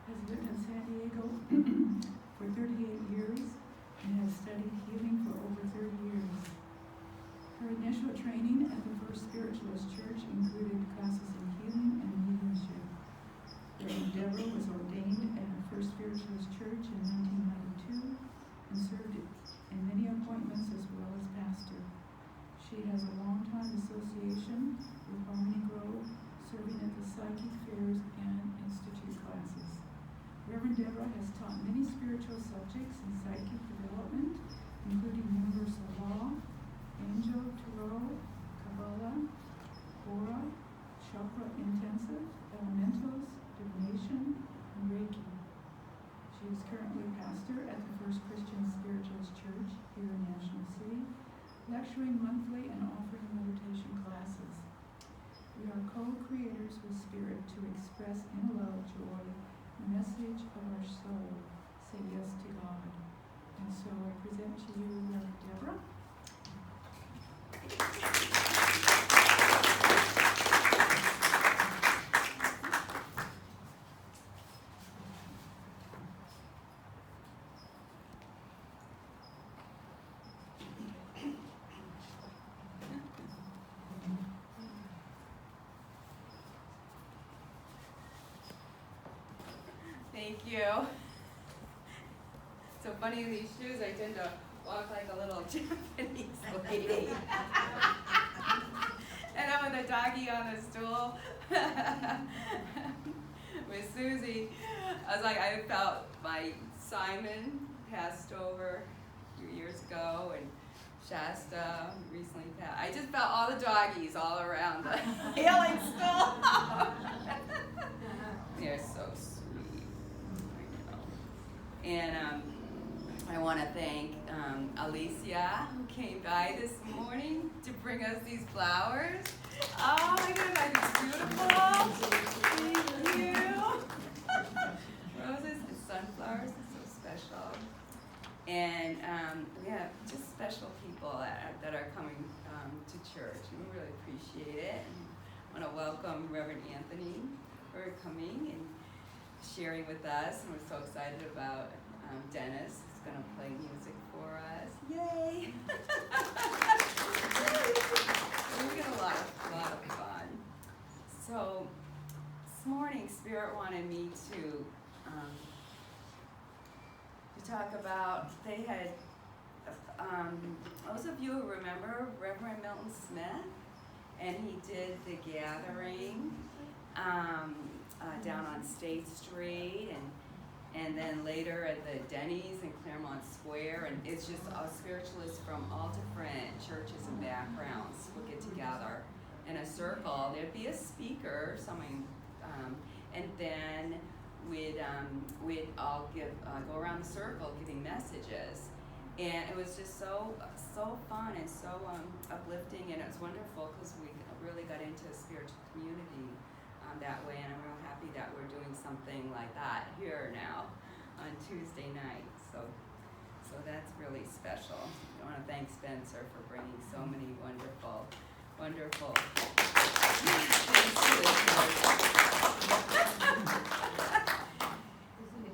has lived in San Diego for 38 years and has studied healing for over 30 years. Her initial training at the First Spiritualist Church included classes in healing and mediumship. Reverend Debra was ordained at the First Spiritualist Church in 1992 and served in many appointments as well as pastor. She has a long-time association with Harmony Grove, serving at the psychic fairs and institute classes. Reverend Debra has taught many spiritual subjects in psychic development, including universal law, angel tarot, Kabbalah, aura, chakra intensive, elementals, divination, and Reiki. She is currently pastor at the First Christian Spiritualist Church here in National City, lecturing monthly and offering meditation classes. We are co-creators with Spirit to express in love, joy, the message of our soul, say yes to God. And so I present to you Reverend Debra. Thank you. So funny in these shoes, I tend to walk like a little Japanese lady. And I'm with a doggy on a stool with Susie. I was like, I felt my Simon passed over a few years ago, and Shasta recently passed. I just felt all the doggies all around the healing stool. They're so sweet. And I want to thank Alicia, who came by this morning to bring us these flowers. Oh my goodness, it's beautiful. Thank you. Roses and sunflowers are so special. And we have just special people that are coming to church, and we really appreciate it. And I want to welcome Reverend Anthony for coming and sharing with us, and we're so excited about Dennis, who's going to play music for us. Yay! We get a lot of fun. So this morning, Spirit wanted me to talk about, they had, those of you who remember Reverend Milton Smith, and he did the gathering down on State Street, and then later at the Denny's in Claremont Square, and it's just spiritualists from all different churches and backgrounds would get together in a circle. There'd be a speaker, someone, and then we'd all go around the circle giving messages, and it was just so fun and so uplifting, and it was wonderful because we really got into a spiritual community that way, and I'm real happy that we're doing something like that here now on Tuesday night. So that's really special. I want to thank Spencer for bringing so many wonderful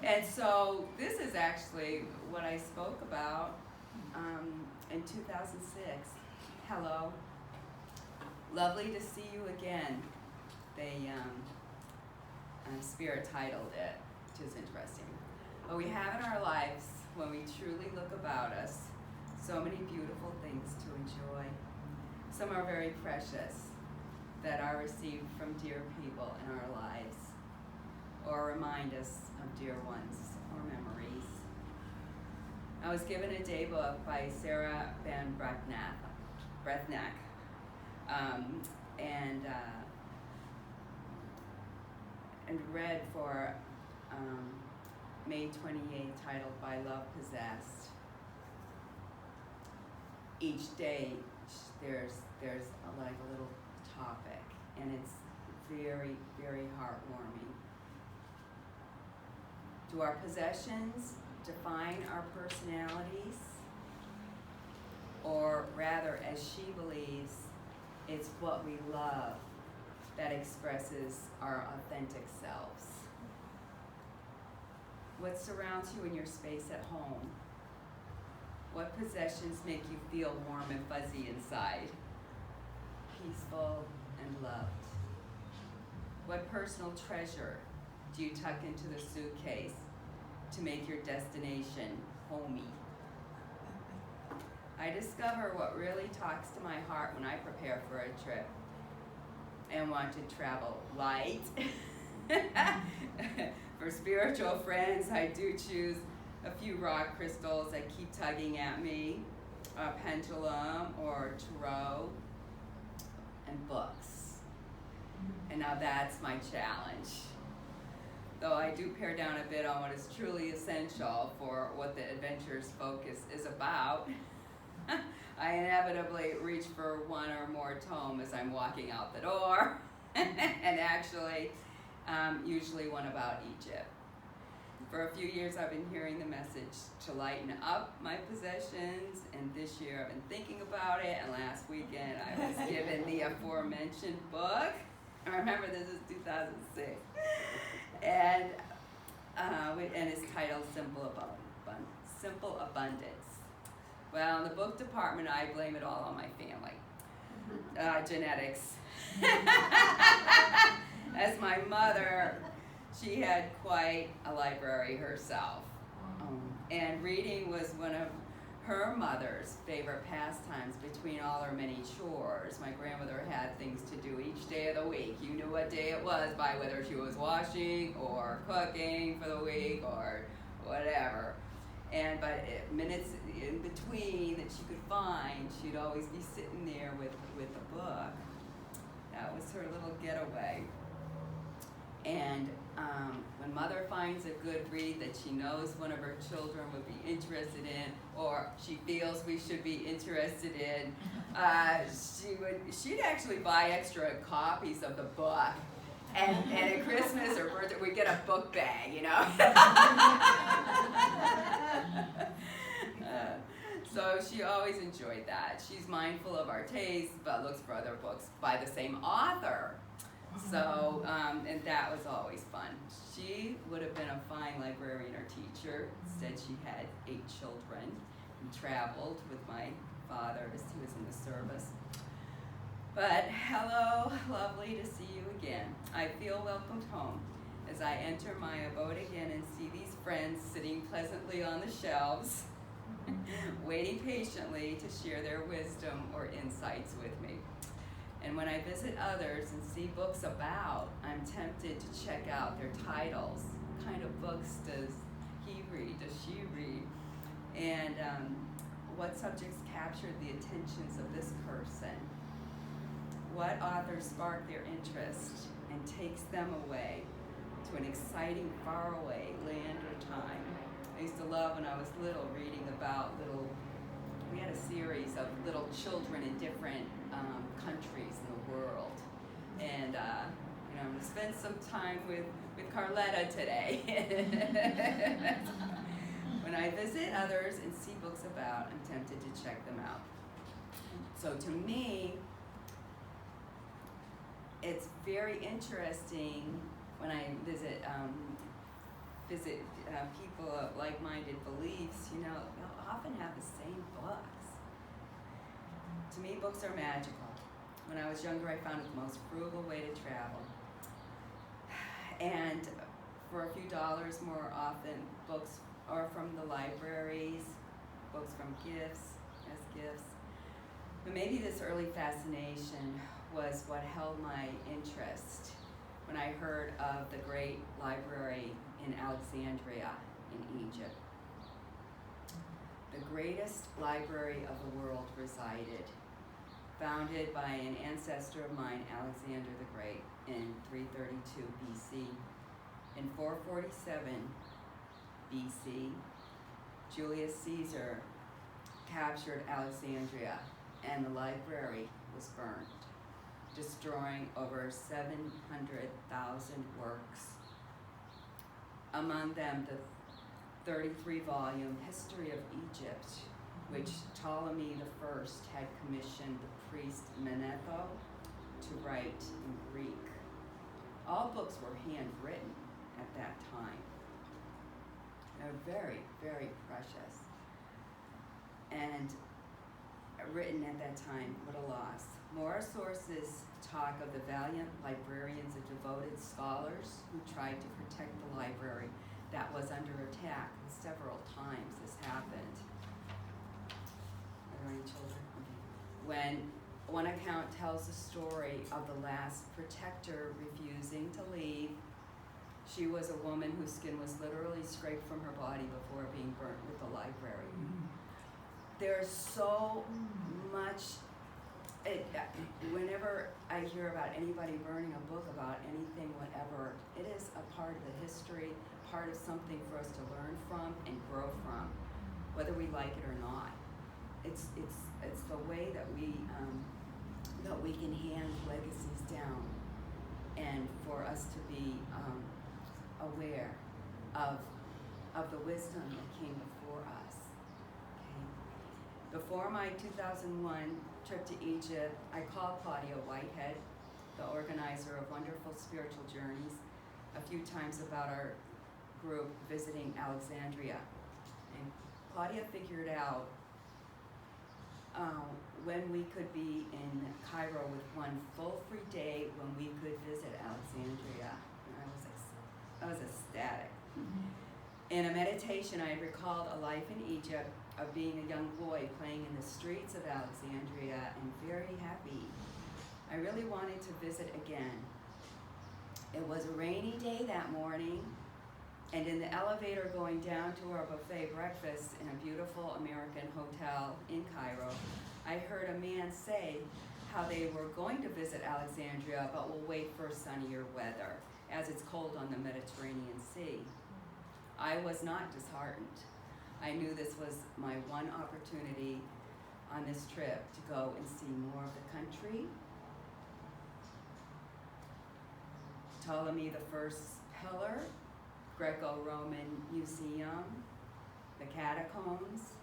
And so this is actually what I spoke about in 2006. Hello. Lovely to see you again. They Spirit titled it, which is interesting. But we have in our lives, when we truly look about us, so many beautiful things to enjoy. Some are very precious, that are received from dear people in our lives, or remind us of dear ones or memories. I was given a day book by Sarah Van Brethnack, and read for May 28th, titled By Love Possessed. Each day there's like a little topic, and it's very, very heartwarming. Do our possessions define our personalities? Or rather, as she believes, it's what we love that expresses our authentic selves. What surrounds you in your space at home? What possessions make you feel warm and fuzzy inside? Peaceful and loved. What personal treasure do you tuck into the suitcase to make your destination homey? I discover what really talks to my heart when I prepare for a trip and want to travel light. For spiritual friends, I do choose a few rock crystals that keep tugging at me, a pendulum or tarot, and books. And now that's my challenge. Though I do pare down a bit on what is truly essential for what the adventure's focus is about, I inevitably reach for one or more tomes as I'm walking out the door, and actually, usually one about Egypt. For a few years I've been hearing the message to lighten up my possessions, and this year I've been thinking about it, and last weekend I was given the aforementioned book. I remember this is 2006. And it's titled Simple Abundance. Well, in the book department, I blame it all on my family. Genetics. As my mother, she had quite a library herself. And reading was one of her mother's favorite pastimes between all her many chores. My grandmother had things to do each day of the week. You knew what day it was by whether she was washing or cooking for the week or whatever. And but minutes in between that she could find, she'd always be sitting there with a book. That was her little getaway. And when mother finds a good read that she knows one of her children would be interested in, or she feels we should be interested in, she'd actually buy extra copies of the book. And at Christmas or birthday, we get a book bag, you know. So she always enjoyed that. She's mindful of our tastes, but looks for other books by the same author. So, and that was always fun. She would have been a fine librarian or teacher. Instead, she had 8 children and traveled with my father as he was in the service. But hello, lovely to see you again. I feel welcomed home as I enter my abode again and see these friends sitting pleasantly on the shelves, waiting patiently to share their wisdom or insights with me. And when I visit others and see books about, I'm tempted to check out their titles. What kind of books does he read? Does she read? And what subjects captured the attentions of this person? What authors spark their interest and takes them away to an exciting, faraway land or time? I used to love when I was little reading about we had a series of little children in different countries in the world. And I'm going to spend some time with Carletta today. When I visit others and see books about, I'm tempted to check them out. So to me, it's very interesting when I visit people of like-minded beliefs. They'll often have the same books. To me, books are magical. When I was younger, I found it the most frugal way to travel. And for a few dollars more often, books are from the libraries, books from gifts. But maybe this early fascination was what held my interest when I heard of the great library in Alexandria in Egypt. The greatest library of the world resided, founded by an ancestor of mine, Alexander the Great, in 332 BC. In 447 BC, Julius Caesar captured Alexandria, and the library was burned, destroying over 700,000 works. Among them, the 33-volume History of Egypt, which Ptolemy I had commissioned the priest Manetho to write in Greek. All books were handwritten at that time. They're very, very precious. And written at that time, what a loss. More sources talk of the valiant librarians and devoted scholars who tried to protect the library that was under attack. Several times this happened. Are there any children? Okay. When one account tells the story of the last protector refusing to leave, she was a woman whose skin was literally scraped from her body before being burnt with the library. There's so much. Whenever I hear about anybody burning a book about anything, whatever, it is a part of the history, part of something for us to learn from and grow from, whether we like it or not. It's the way that we can hand legacies down, and for us to be aware of the wisdom that came before us. Okay. Before my 2001 trip to Egypt, I called Claudia Whitehead, the organizer of Wonderful Spiritual Journeys, a few times about our group visiting Alexandria. And Claudia figured out when we could be in Cairo with one full free day when we could visit Alexandria. And I was ecstatic. In a meditation, I recalled a life in Egypt of being a young boy playing in the streets of Alexandria and very happy. I really wanted to visit again. It was a rainy day that morning, and in the elevator going down to our buffet breakfast in a beautiful American hotel in Cairo, I heard a man say how they were going to visit Alexandria but will wait for sunnier weather, as it's cold on the Mediterranean Sea. I was not disheartened. I knew this was my one opportunity on this trip to go and see more of the country. Ptolemy the First's Pillar, Greco-Roman Museum, the catacombs,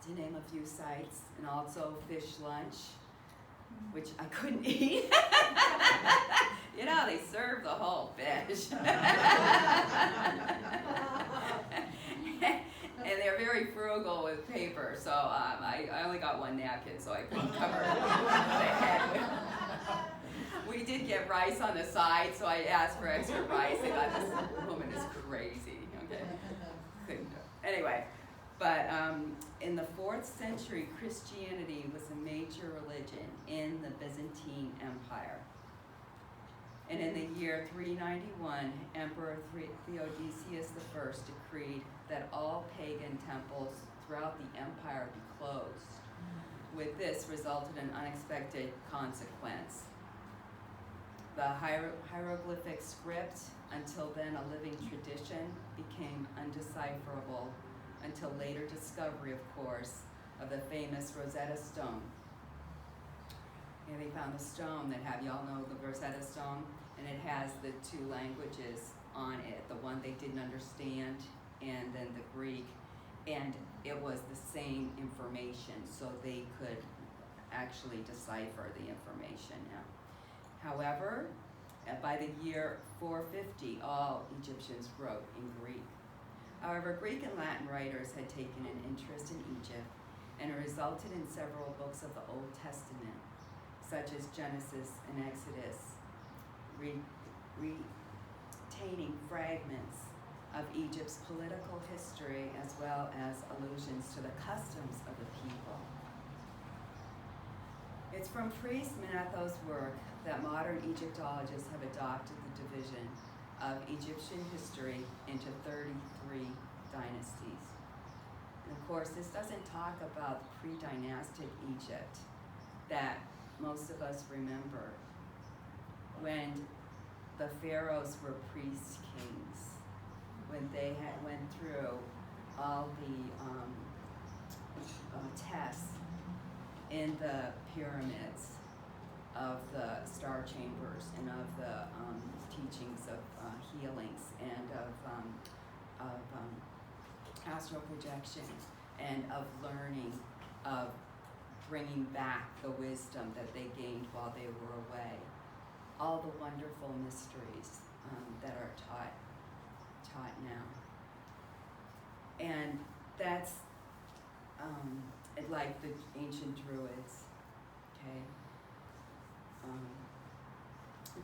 to name a few sites, and also fish lunch, which I couldn't eat. You know, they serve the whole fish. And they're very frugal with paper, so I only got one napkin, so I couldn't cover the head. We did get rice on the side, so I asked for extra rice. I thought, this woman is crazy. Okay, couldn't do it. Anyway, but in the 4th century, Christianity was a major religion in the Byzantine Empire. And in the year 391, Emperor Theodosius I decreed that all pagan temples throughout the empire be closed. With this resulted an unexpected consequence. The hieroglyphic script, until then a living tradition, became undecipherable until later discovery, of course, of the famous Rosetta Stone. And they found the stone that y'all know the Rosetta Stone, and it has the 2 languages on it, the one they didn't understand and then the Greek, and it was the same information, so they could actually decipher the information now. However, by the year 450, all Egyptians wrote in Greek. However, Greek and Latin writers had taken an interest in Egypt, and it resulted in several books of the Old Testament, such as Genesis and Exodus, retaining fragments of Egypt's political history as well as allusions to the customs of the people. It's from priest Manetho's work that modern Egyptologists have adopted the division of Egyptian history into 33 dynasties. And of course, this doesn't talk about pre-dynastic Egypt that most of us remember, when the pharaohs were priest kings, when they went through all the tests in the pyramids of the star chambers and of the teachings of healings and of astral projection and of learning, of bringing back the wisdom that they gained while they were away. All the wonderful mysteries that are taught now. And that's like the ancient Druids, okay?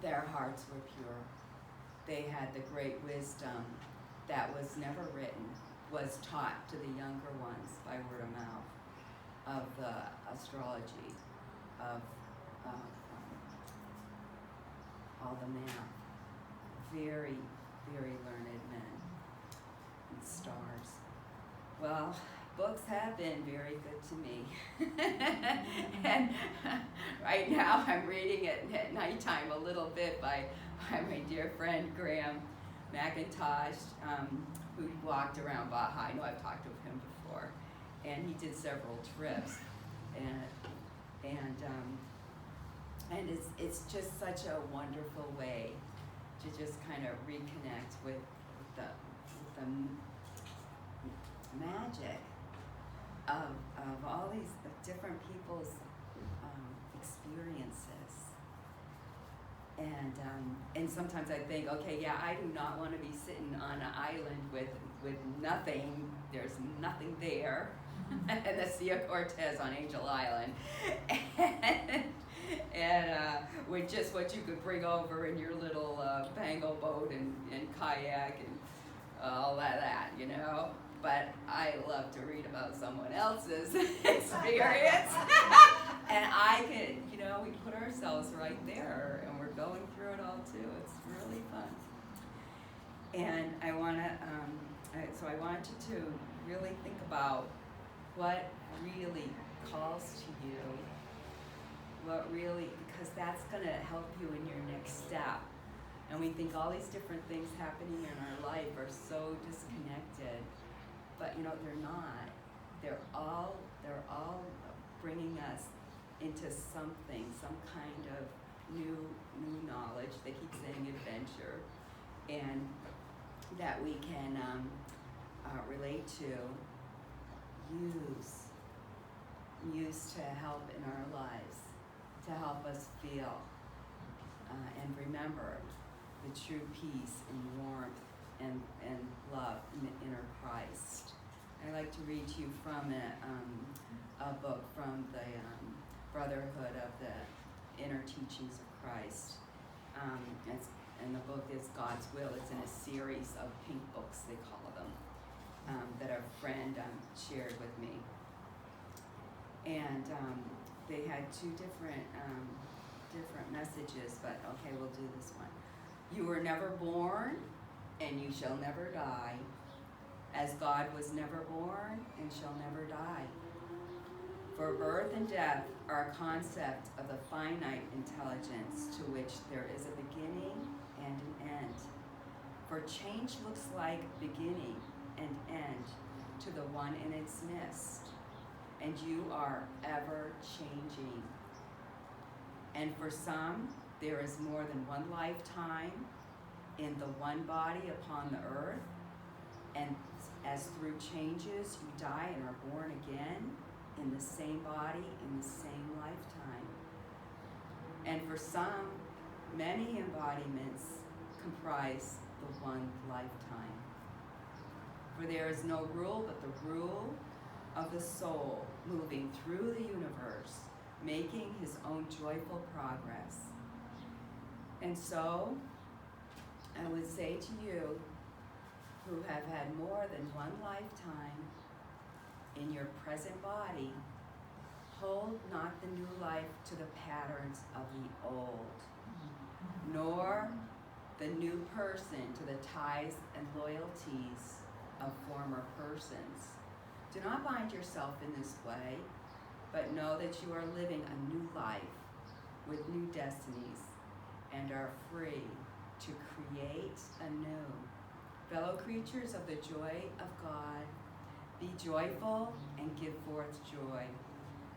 Their hearts were pure. They had the great wisdom that was never written, was taught to the younger ones by word of mouth, of the astrology, of all the math. Very, very learned men and stars. Well, books have been very good to me. And right now I'm reading it at nighttime a little bit by my dear friend Graham McIntosh, who walked around Baja. I know I've talked with him before. And he did several trips. And it's just such a wonderful way to just kind of reconnect with the magic of all these different people's experiences. And sometimes I think, okay, yeah, I do not want to be sitting on an island with nothing. There's nothing there. And the Sea of Cortez on Angel Island. And with just what you could bring over in your little bango boat and kayak and all that, you know. But I love to read about someone else's experience. And I can, you know, we put ourselves right there and we're going through it all too. It's really fun. And I want you to really think about what really calls to you, because that's going to help you in your next step. And we think all these different things happening in our life are so disconnected, but you know, they're not. They're all bringing us into something, some kind of new knowledge. They keep saying adventure, and that we can relate to, use to help in our lives, to help us feel and remember the true peace and warmth and love in the inner Christ. I'd like to read to you from a book from the Brotherhood of the Inner Teachings of Christ. And the book is God's Will. It's in a series of pink books, they call them, that a friend shared with me. And they had two different messages, but okay, we'll do this one. You were never born, and you shall never die, as God was never born and shall never die. For birth and death are a concept of the finite intelligence to which there is a beginning and an end. For change looks like beginning and end to the one in its midst, and you are ever changing. And for some, there is more than one lifetime in the one body upon the earth, and as through changes you die and are born again in the same body in the same lifetime. And for some, many embodiments comprise the one lifetime. For there is no rule but the rule of the soul moving through the universe, making his own joyful progress. And so, I would say to you, who have had more than one lifetime in your present body, hold not the new life to the patterns of the old, nor the new person to the ties and loyalties of former persons. Do not bind yourself in this way, but know that you are living a new life with new destinies and are free to create anew. Fellow creatures of the joy of God, be joyful and give forth joy,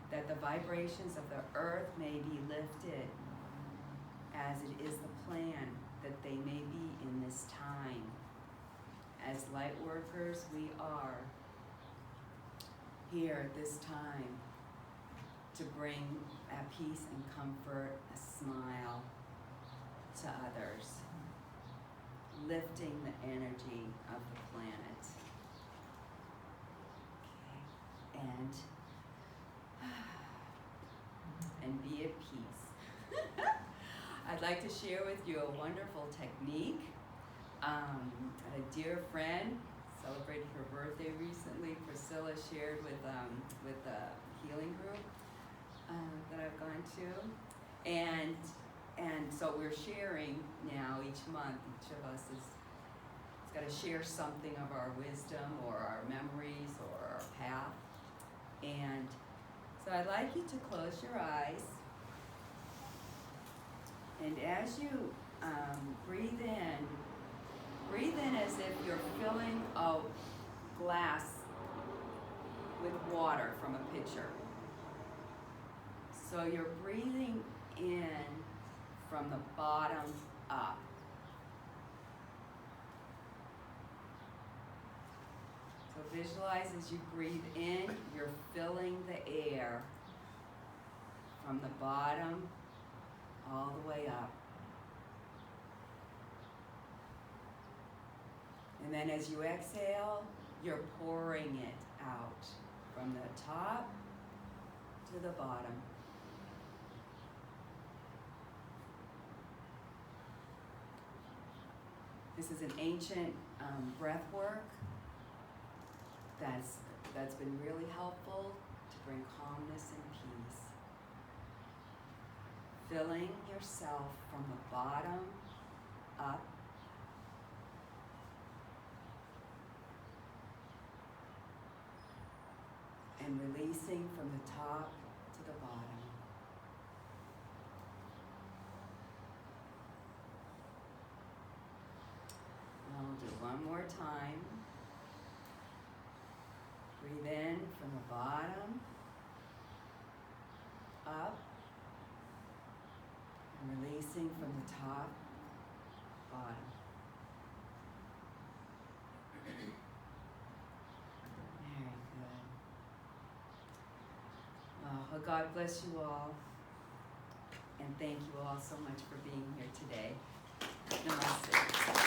that the vibrations of the earth may be lifted, as it is the plan that they may be in this time. As light workers, we are here at this time to bring a peace and comfort, a smile to others, lifting the energy of the planet. and be at peace. I'd like to share with you a wonderful technique. A dear friend celebrated her birthday recently. Priscilla shared with the healing group that I've gone to, and so we're sharing now each month. Each of us is got to share something of our wisdom or our memories or our path. And so I'd like you to close your eyes, and as you breathe in as if you're filling a glass with water from a pitcher. So you're breathing in from the bottom up. So visualize as you breathe in, you're filling the air from the bottom all the way up. And then as you exhale, you're pouring it out from the top to the bottom. This is an ancient breath work that's been really helpful to bring calmness and peace. Filling yourself from the bottom up. And releasing from the top to the bottom. I'll do one more time. Breathe in from the bottom up, and releasing from the top, bottom. Very good. Well, God bless you all, and thank you all so much for being here today. Namaste.